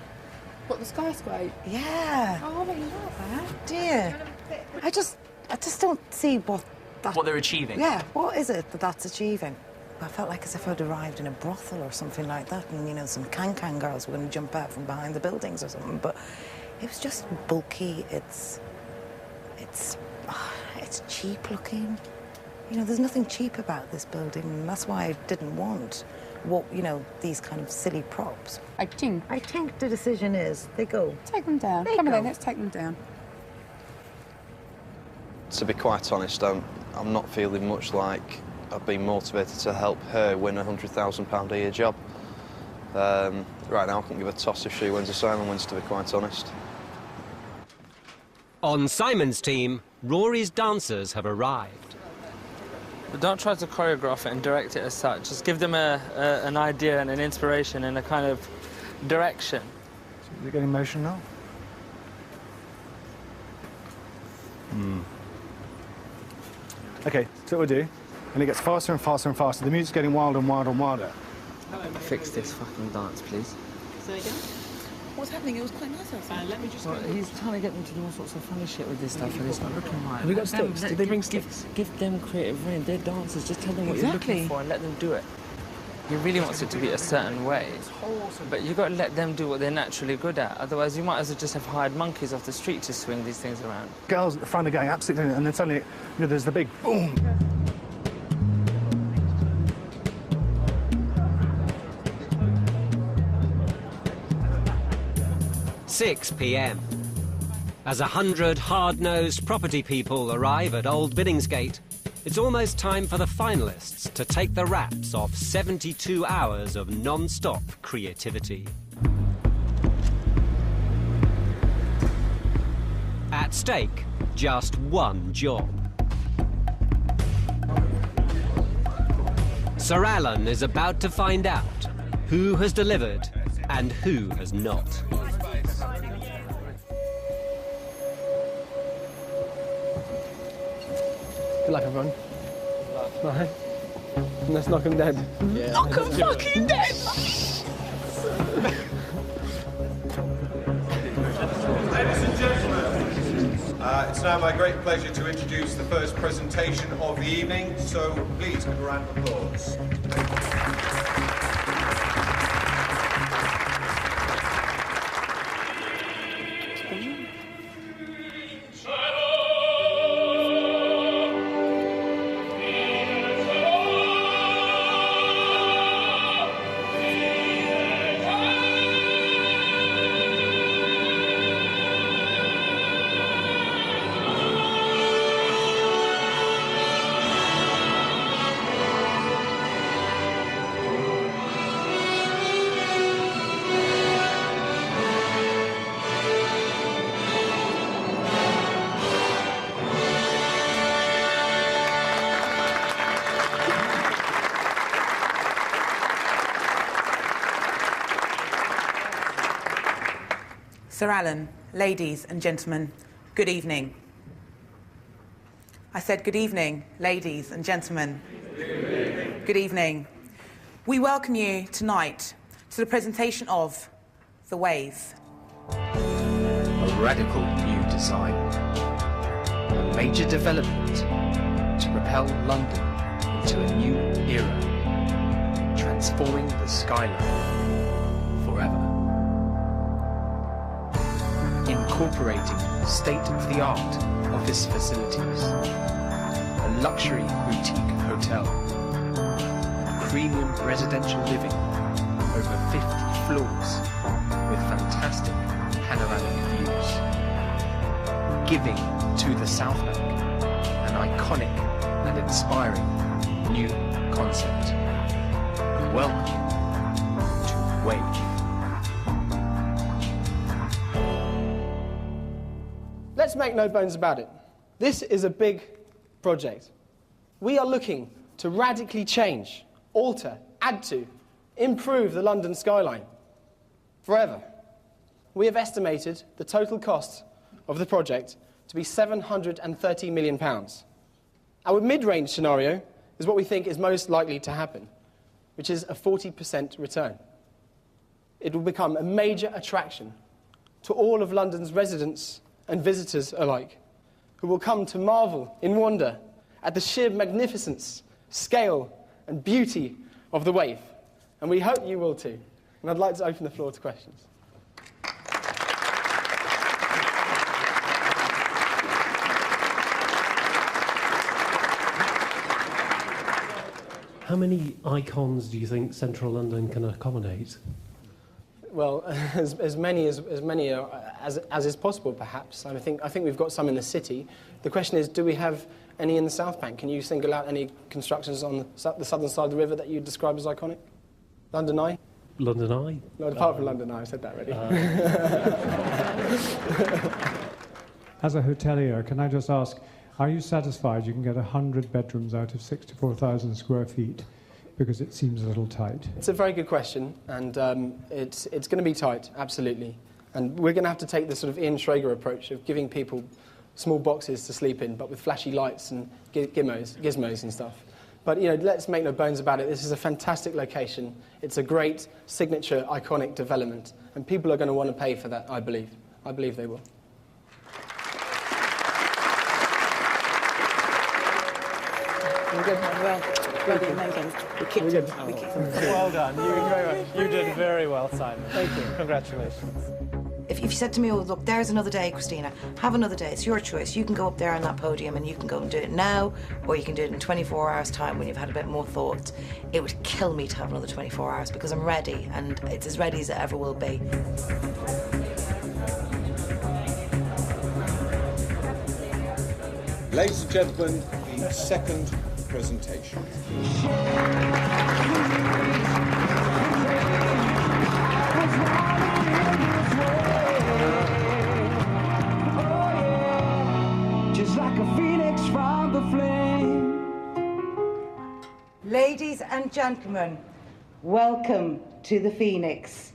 What, the skyscraper? Yeah. Oh, but you like that. Dear. I just don't see what they're achieving. Yeah, what is it that's achieving? I felt like as if I'd arrived in a brothel or something like that, and, you know, some can-can girls were going to jump out from behind the buildings or something, but it was just bulky. It's cheap looking. You know, there's nothing cheap about this building, and that's why I didn't want these kind of silly props. I think the decision is they go. Take them down. Come on then, let's take them down. To be quite honest, I'm not feeling much like I've been motivated to help her win a £100,000 a year job. Right now, I couldn't give a toss if she wins or Simon wins, to be quite honest. On Simon's team, Rory's dancers have arrived. But don't try to choreograph it and direct it as such. Just give them an idea and an inspiration and a kind of direction. Is it getting emotional? Okay, so what we'll do, and it gets faster and faster and faster. The music's getting wilder and wilder and wilder. Fix this fucking dance, please. Say again? What's happening? It was quite nice outside. Let me just... Well, he's trying to get them to do all sorts of funny shit with this stuff, and it's not looking right. Have we got sticks? Did they bring sticks? Give them creative reign. They're dancers. Just tell them what you're looking for and let them do it. He really wants it to be a certain way, but you've got to let them do what they're naturally good at. Otherwise, you might as well just have hired monkeys off the street to swing these things around. Girls at the front are going absolutely, and then suddenly, there's the big boom. 6 p.m. As 100 hard-nosed property people arrive at Old Billingsgate, it's almost time for the finalists to take the wraps off 72 hours of non-stop creativity. At stake, just one job. Sir Alan is about to find out who has delivered and who has not. Good luck, everyone. Right. Let's knock him dead. Yeah. Knock him fucking dead! Ladies and gentlemen, it's now my great pleasure to introduce the first presentation of the evening, so please give a round of applause. Sir Alan, ladies and gentlemen, good evening. I said good evening, ladies and gentlemen. Good evening. We welcome you tonight to the presentation of The Wave. A radical new design. A major development to propel London into a new era, transforming the skyline forever. Incorporating state-of-the-art office facilities, a luxury boutique hotel, premium residential living, over 50 floors with fantastic panoramic views, giving to the South Bank an iconic and inspiring new concept. Welcome to Wave. Let's make no bones about it. This is a big project. We are looking to radically change, alter, add to, improve the London skyline forever. We have estimated the total cost of the project to be £730 million. Our mid-range scenario is what we think is most likely to happen, which is a 40% return. It will become a major attraction to all of London's residents and visitors alike, who will come to marvel in wonder at the sheer magnificence, scale, and beauty of the Wave. And we hope you will too. And I'd like to open the floor to questions. How many icons do you think Central London can accommodate? Well, as many as is possible, perhaps. I think we've got some in the city. The question is, do we have any in the South Bank? Can you single out any constructions on the southern side of the river that you describe as iconic? London Eye? London Eye? No, apart from London Eye, I said that already. As a hotelier, can I just ask, are you satisfied you can get 100 bedrooms out of 64,000 square feet? Because it seems a little tight. It's a very good question, and it's going to be tight, absolutely. And we're going to have to take the sort of Ian Schrager approach of giving people small boxes to sleep in, but with flashy lights and gizmos and stuff. But, you know, let's make no bones about it. This is a fantastic location. It's a great signature, iconic development, and people are going to want to pay for that, I believe. I believe they will. Well done. You did very well, Simon. Thank you. Congratulations. If you said to me, oh, look, there's another day, Christina, have another day, it's your choice. You can go up there on that podium and you can go and do it now, or you can do it in 24 hours' time when you've had a bit more thought. It would kill me to have another 24 hours because I'm ready, and it's as ready as it ever will be. Ladies and gentlemen, the second presentation. Just like a phoenix from the flame. Ladies and gentlemen, welcome to the Phoenix,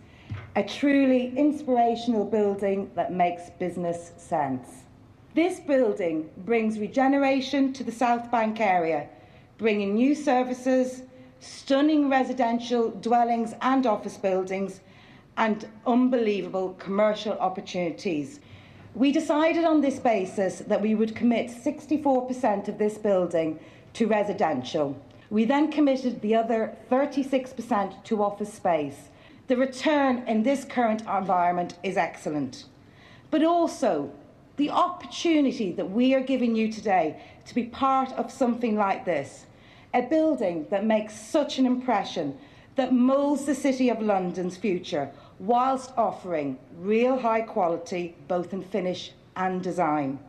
a truly inspirational building that makes business sense. This building brings regeneration to the South Bank area, bringing new services, stunning residential dwellings and office buildings, and unbelievable commercial opportunities. We decided on this basis that we would commit 64% of this building to residential. We then committed the other 36% to office space. The return in this current environment is excellent. But also, the opportunity that we are giving you today to be part of something like this, a building that makes such an impression, that moulds the City of London's future, whilst offering real high quality, both in finish and design.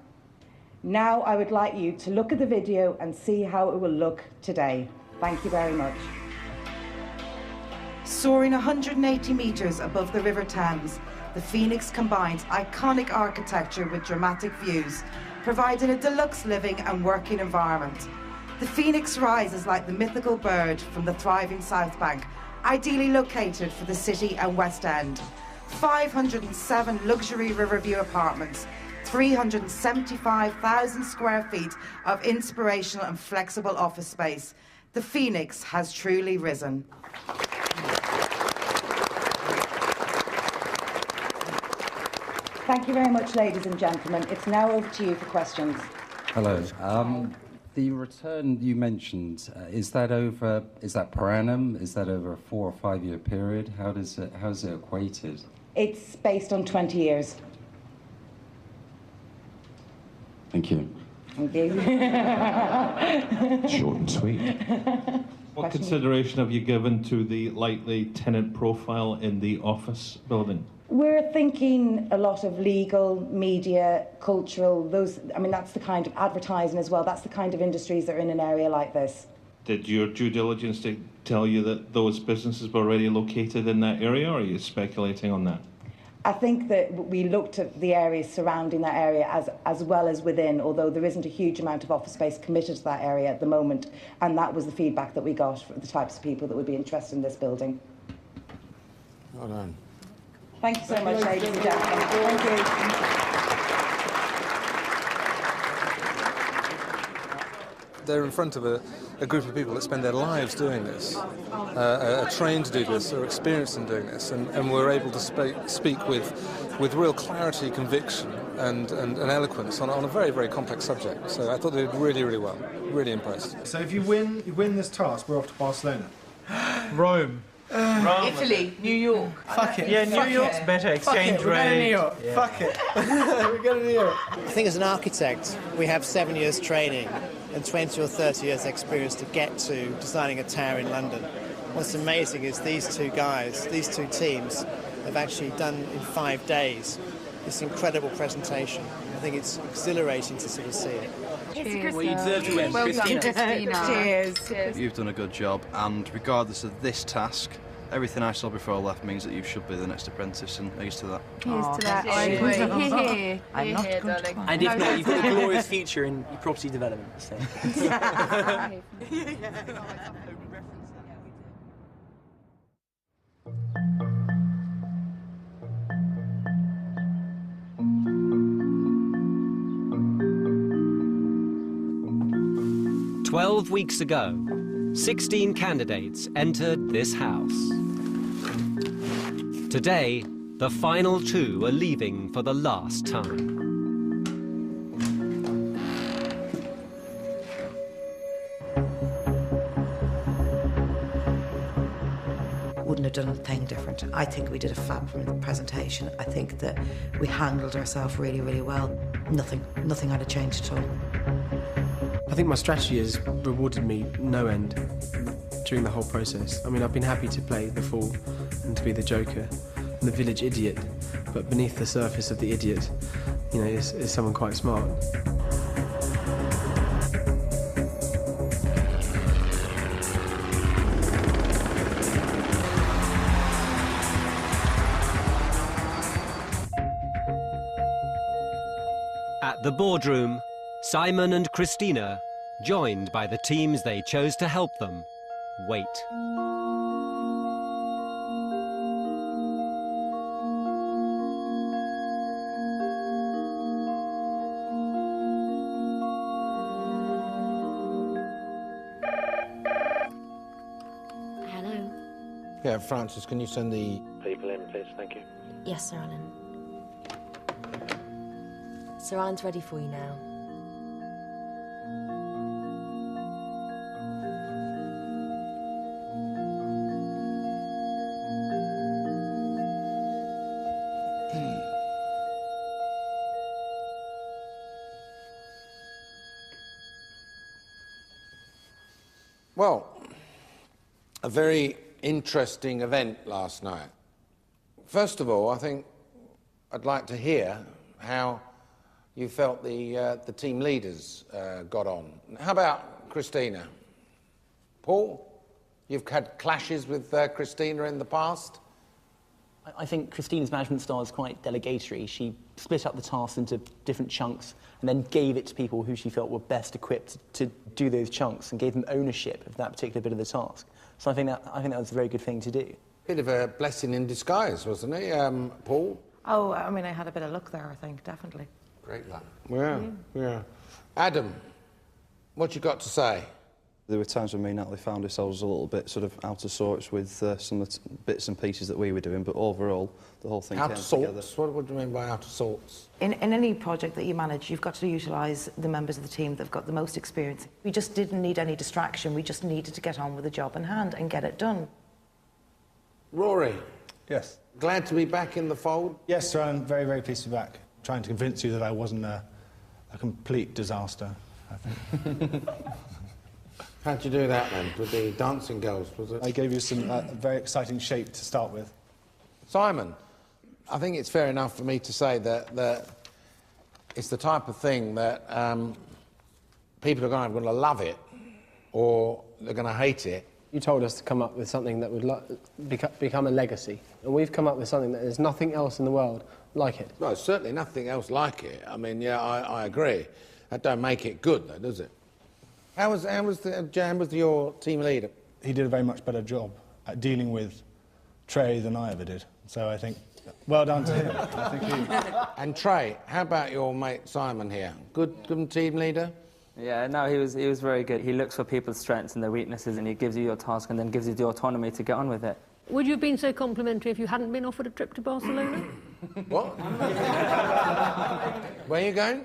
Now I would like you to look at the video and see how it will look today. Thank you very much. Soaring 180 metres above the River Thames, the Phoenix combines iconic architecture with dramatic views, providing a deluxe living and working environment. The Phoenix rises like the mythical bird from the thriving South Bank, ideally located for the City and West End. 507 luxury Riverview apartments, 375,000 square feet of inspirational and flexible office space. The Phoenix has truly risen. Thank you very much, ladies and gentlemen. It's now over to you for questions. Hello. The return you mentioned, is that per annum? Is that over a 4 or 5 year period? How is it equated? It's based on 20 years. Thank you. Thank you. Short and sweet. What consideration have you given to the likely tenant profile in the office building? We're thinking a lot of legal, media, cultural, that's the kind of advertising as well. That's the kind of industries that are in an area like this. Did your due diligence tell you that those businesses were already located in that area, or are you speculating on that? I think that we looked at the areas surrounding that area as well as within, although there isn't a huge amount of office space committed to that area at the moment, and that was the feedback that we got for the types of people that would be interested in this building. Well done. Thank you so much, ladies and gentlemen. Thank you. They're in front of a group of people that spend their lives doing this, are trained to do this, are experienced in doing this, and we're able to speak with real clarity, conviction, and eloquence on a very, very complex subject. So I thought they did really, really well. Really impressed. So if you win this task, we're off to Barcelona. Rome. Italy, New York. Fuck it. Yeah, New York's better exchange rate. We're going to New York. Yeah. Fuck it. We're going to New York. I think as an architect, we have 7 years training and 20 or 30 years experience to get to designing a tower in London. What's amazing is these two guys, these two teams, have actually done in 5 days this incredible presentation. I think it's exhilarating to sort of see it. Cheers. Well, you deserve to win, Well Christina. done, Christina. Cheers. Cheers. You've done a good job, and regardless of this task, everything I saw before I left means that you should be the next apprentice, and here's to that. Here's to that. Hear, hear. I'm not Hear, going to darling. And if not, you've got a glorious future in property development. So. 12 weeks ago, 16 candidates entered this house. Today, the final 2 are leaving for the last time. Wouldn't have done a thing different. I think we did a fab presentation. I think that we handled ourselves really, really well. Nothing had to change at all. I think my strategy has rewarded me no end during the whole process. I mean, I've been happy to play the fool and to be the joker and the village idiot, but beneath the surface of the idiot, you know, is someone quite smart. At the boardroom, Simon and Christina, joined by the teams they chose to help them, wait. Hello. Yeah, Francis, can you send the People in, please, thank you. Yes, Sir Alan. Sir Alan's ready for you now. Well, a very interesting event last night. First of all, I think I'd like to hear how you felt the team leaders got on. How about Christina? Paul, you've had clashes with Christina in the past? I think Christina's management style is quite delegatory. She split up the tasks into different chunks and then gave it to people who she felt were best equipped to do those chunks and gave them ownership of that particular bit of the task. So I think that was a very good thing to do. Bit of a blessing in disguise, wasn't he, Paul? Oh, I mean, I had a bit of luck there, I think, definitely. Great luck. Yeah. Adam, what you got to say? There were times when me and Natalie found ourselves a little bit sort of out of sorts with some of the bits and pieces that we were doing, but overall, the whole thing Out came of together. sorts? What do you mean by out of sorts? In any project that you manage, you've got to utilise the members of the team that have got the most experience. We just didn't need any distraction. We just needed to get on with the job in hand and get it done. Rory? Yes? Glad to be back in the fold? Yes, sir, I'm very, very pleased to be back. Trying to convince you that I wasn't a complete disaster, I think. How'd you do that, then, with the dancing girls, was it? I gave you some very exciting shape to start with. Simon, I think it's fair enough for me to say that it's the type of thing that people are going to love it or they're going to hate it. You told us to come up with something that would become a legacy, and we've come up with something that there's nothing else in the world like it. No, certainly nothing else like it. I mean, yeah, I agree. That don't make it good, though, does it? How was your team leader? He did a very much better job at dealing with Trey than I ever did. So I think, well done to him. I think And Trey, how about your mate Simon here? Good team leader? Yeah, no, he was very good. He looks for people's strengths and their weaknesses, and he gives you your task and then gives you the autonomy to get on with it. Would you have been so complimentary if you hadn't been offered a trip to Barcelona? What? Where are you going?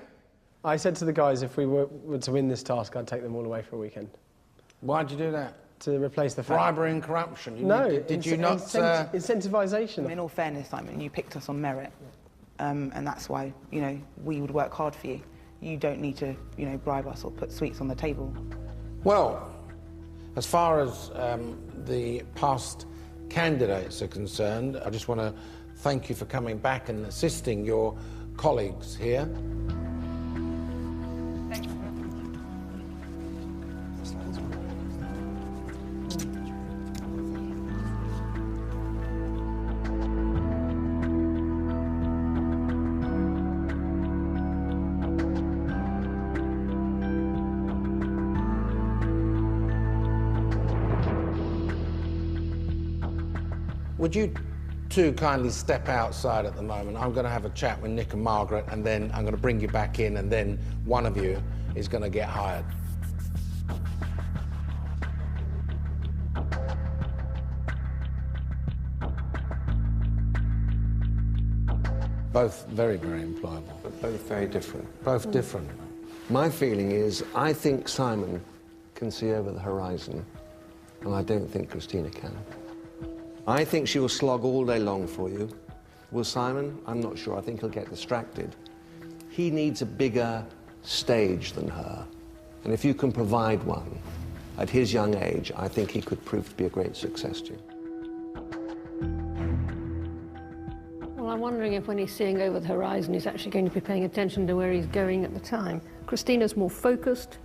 I said to the guys, if we were to win this task, I'd take them all away for a weekend. Why'd you do that? To replace the bribery and corruption. No, did you not? Incentivisation. In all fairness, Simon, you picked us on merit, and that's why we would work hard for you. You don't need to bribe us or put sweets on the table. Well, as far as the past candidates are concerned, I just want to thank you for coming back and assisting your colleagues here. Would you two kindly step outside at the moment? I'm going to have a chat with Nick and Margaret, and then I'm going to bring you back in, and then one of you is going to get hired. Both very, very employable. But both very different. Both different. My feeling is, I think Simon can see over the horizon, and I don't think Christina can. I think she will slog all day long for you. Will Simon? I'm not sure. I think he'll get distracted. He needs a bigger stage than her. And if you can provide one, at his young age, I think he could prove to be a great success to you. Well, I'm wondering if when he's seeing over the horizon, he's actually going to be paying attention to where he's going at the time. Christina's more focused.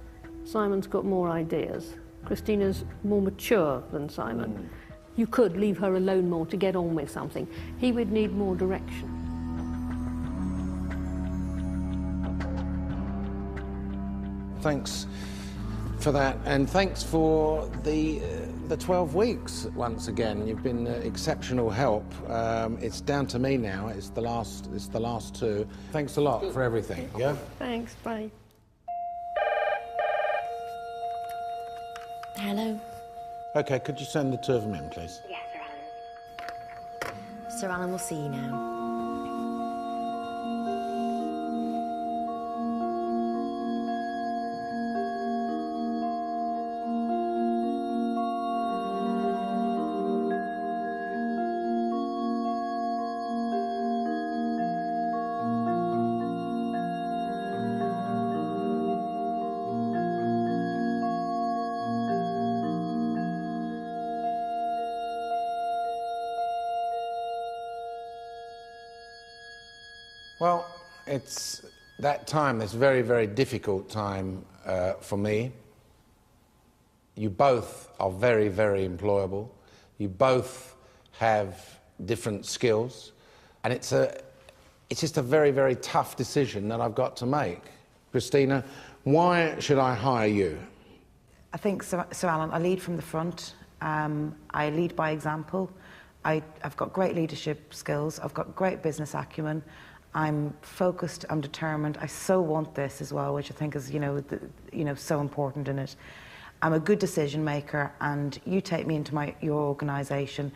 Simon's got more ideas. Christina's more mature than Simon. You could leave her alone more to get on with something. He would need more direction. Thanks for that, and thanks for the 12 weeks once again. You've been exceptional help. It's down to me now. It's the last two. Thanks a lot for everything. Yeah. Thanks. Bye. Hello. Okay, could you send the two of them in, please? Yes, Sir Alan. Sir Alan will see you now. Well, it's that time, this very, very difficult time for me. You both are very, very employable. You both have different skills. And it's just a very, very tough decision that I've got to make. Christina, why should I hire you? I think, Sir Alan, I lead from the front. I lead by example. I've got great leadership skills, I've got great business acumen, I'm focused, I'm determined, I so want this as well, which I think is, so important in it. I'm a good decision maker, and you take me into your organisation,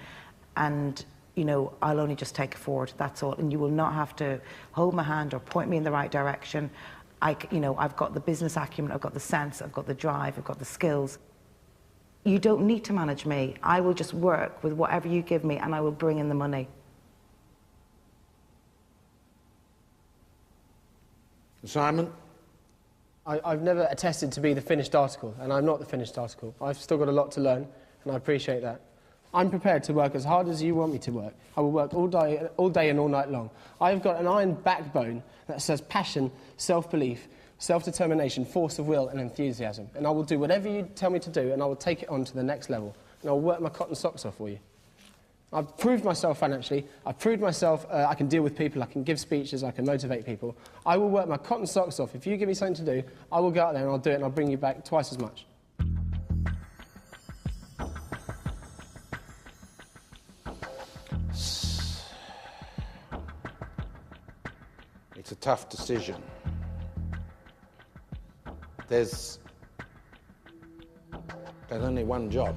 and I'll only just take it forward, that's all. And you will not have to hold my hand or point me in the right direction. I've got the business acumen, I've got the sense, I've got the drive, I've got the skills. You don't need to manage me. I will just work with whatever you give me, and I will bring in the money. Simon? I've never attested to be the finished article, and I'm not the finished article. I've still got a lot to learn, and I appreciate that. I'm prepared to work as hard as you want me to work. I will work all day and all night long. I've got an iron backbone that says passion, self-belief, self-determination, force of will and enthusiasm. And I will do whatever you tell me to do, and I will take it on to the next level. And I'll work my cotton socks off for you. I've proved myself financially. I've proved myself I can deal with people, I can give speeches, I can motivate people. I will work my cotton socks off. If you give me something to do, I will go out there and I'll do it, and I'll bring you back twice as much. It's a tough decision. There's only one job.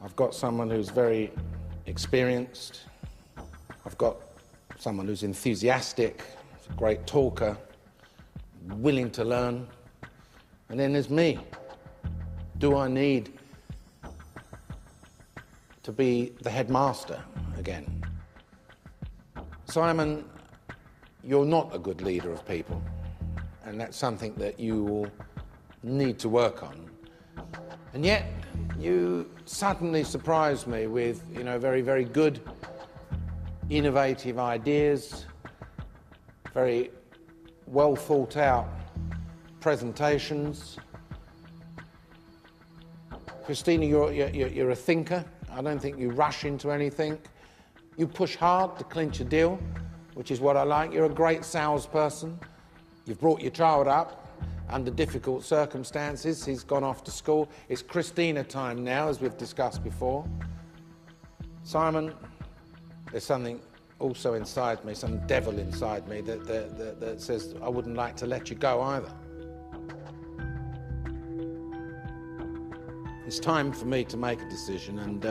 I've got someone who's very experienced. I've got someone who's enthusiastic, a great talker, willing to learn. And then there's me. Do I need to be the headmaster again? Simon, you're not a good leader of people, and that's something that you will need to work on. And yet, you suddenly surprised me with, very, very good, innovative ideas, very well thought out presentations. Christina, you're a thinker. I don't think you rush into anything. You push hard to clinch a deal, which is what I like. You're a great salesperson. You've brought your child up under difficult circumstances. He's gone off to school. It's Christina time now, as we've discussed before. Simon, there's something also inside me, some devil inside me that says I wouldn't like to let you go either. It's time for me to make a decision, and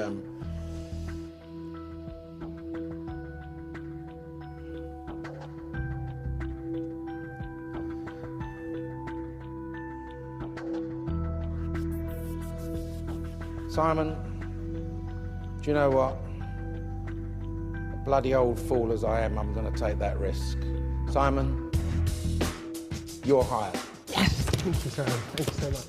Simon, do you know what? A bloody old fool as I am, I'm going to take that risk. Simon, you're hired. Yes! Thank you, Simon. Thank you so much.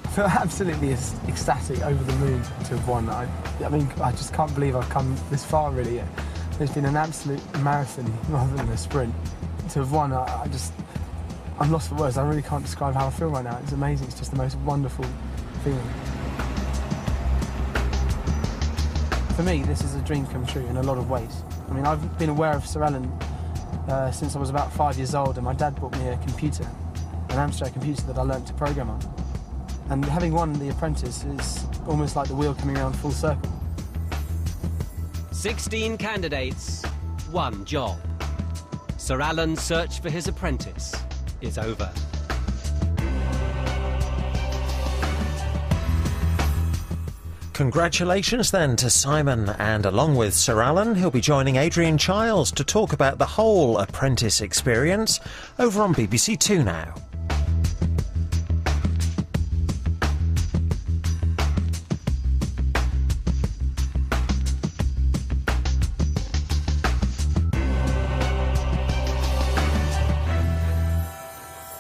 I feel absolutely ecstatic, over the moon to have won. I just can't believe I've come this far, really. It's been an absolute marathon rather than a sprint. To have won, I'm lost for words. I really can't describe how I feel right now. It's amazing. It's just the most wonderful feeling. For me, this is a dream come true in a lot of ways. I mean, I've been aware of Sir Alan since I was about 5 years old, and my dad bought me a computer, an Amstrad computer that I learnt to program on. And having won the Apprentice is almost like the wheel coming around full circle. 16 candidates, one job. Sir Alan's search for his apprentice is over. Congratulations then to Simon, and along with Sir Alan, he'll be joining Adrian Chiles to talk about the whole Apprentice experience over on BBC Two now.